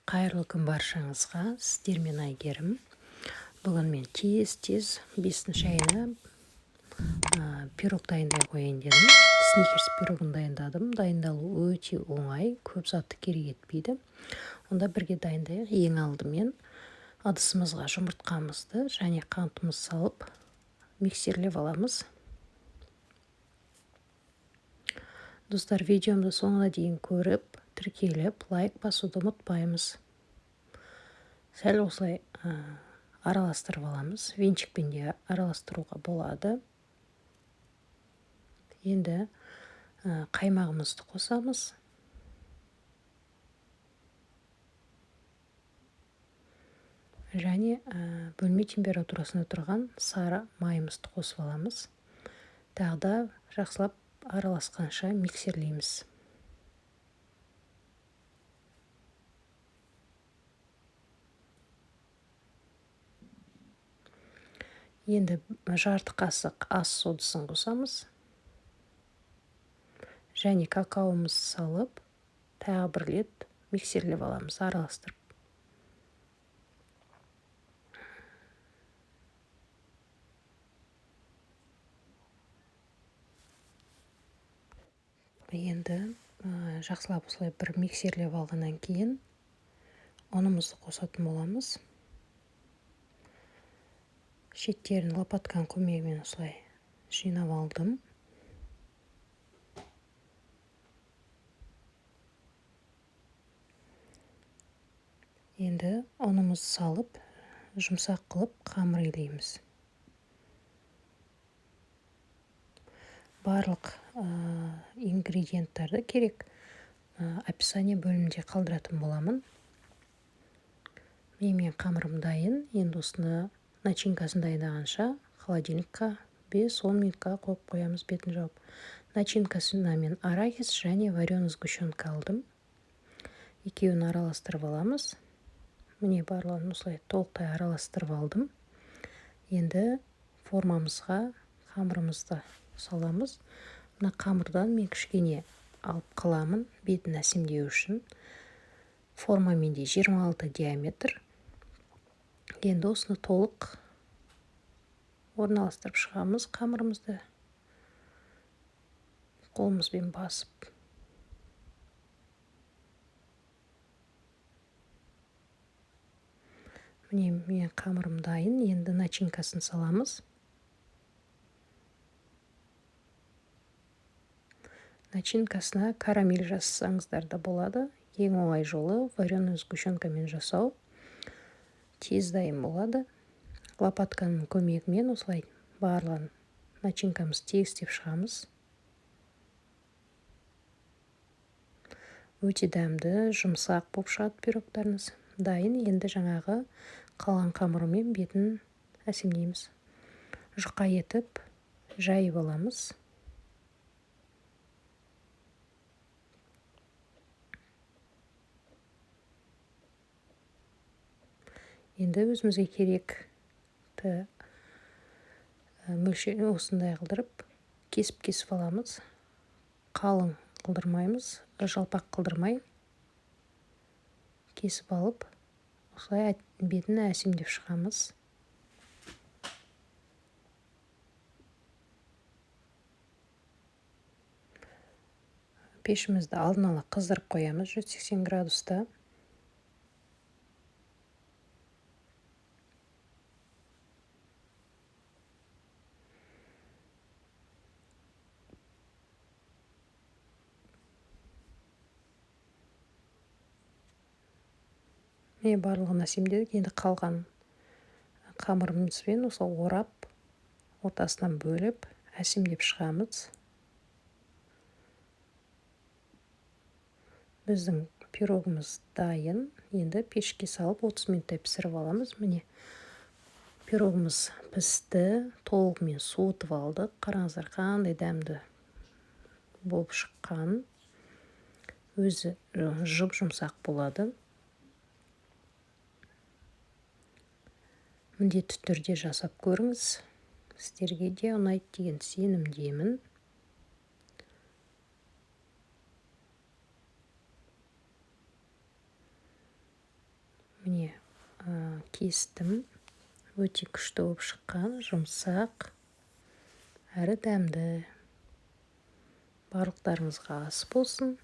Қайырлы күн баршаңызға, сіздермен Айгерім. Бүгін мен тез 5-тің шайына пирог дайындай қояйын дедім. Сникерс пирогын дайындадым. Дайындалу өте оңай, көп затты керек етпейді. Онда бірге дайындайық. Ең алдымен ыдысымызға жұмыртқамызды және қантымыз салып миксерлеп аламыз. Достар, видеомды соңына дейін көріп, тіркеліп, лайк басуды ұмытпаймыз. Сәл осылай араластырып аламыз. Венчикпен де араластыруға болады. Енді қаймағымызды қосамыз. Және бөлме температурасында тұрған сары майымызды қосып аламыз. Тағы да жақсылап араласқанша миксерлейміз. Енді жарты қасық ас содасын қосамыз. Және какаомызды салып, тағы бір рет миксерлеп аламыз, араластырып. Енді жақсылап осылай бір миксерлеп алғаннан кейін ұнымызды қосатын боламыз. Шеттерін лопатканың көмегімен осылай жинап алдым. Енді ұнымызды салып, жұмсақ қылып қамыр илейміз. Барлық ингредиенттарды керек описание бөлімінде қалдыратын боламын. Мен қамырым дайын. Енді осыны начинкасын дайындағанша холодильникқа 5-10 минутқа қойып қоямыз, бетін жауып. Начинкасына мен арахис және вареный сгущенка алдым. Екеуін араластырып аламыз. Міне барлығын осылай толықтай араластырып алдым. Енді формамызға қамырымызды саламыз. Мына қамырдан мен кішкене алып қаламын, бетін әсемдеу үшін. Форма менде 26 диаметр. Енді осыны толық орналастырып шығамыз қамырымызды. Қолымызбен басып. Міне мен қамырым дайын. Енді начинкасын саламыз. Начинкасына карамель жасасаңыздар да болады. Ең оңай жолы вареный сгущенкамен жасау. Тез дайын болады. Лопатканың көмегімен осылай барлығын начинкамыз тегістеп шығамыз. Өте дәмді, жұмсақ болып шығады пирогтарымыз. Дайын. Енді жаңағы қалған қамырымен бетін әсемдейміз. Жұқа етіп жайып аламыз. Енді өзімізге керекті мөлшерін осындай қылдырып, кесіп аламыз. Қалың қылдырмаймыз, жалпақ қылдырмай кесіп алып, осылай бетін әсемдеп шығамыз. Пешімізді алдын ала қыздырып қоямыз 180 градуста. Мен барлығын әсемдедік. Енді қалған қамырымызбен осылай орап, ортасынан бөліп, әсемдеп шығамыз. Біздің пирогымыз дайын. Енді пешке салып 30 минуттай пісіріп аламыз. Міне пирогымыз пісті, толығымен суытып алдық. Қараңыздар, қандай дәмді болып шыққан. Өзі жұп-жұмсақ болады. Міндетті түрде жасап көріңіз. Сіздерге де ұнайды деген сенімдемін. кестім. Өте күшті болып шыққан, жұмсақ әрі дәмді. Барлықтарыңызға ас болсын.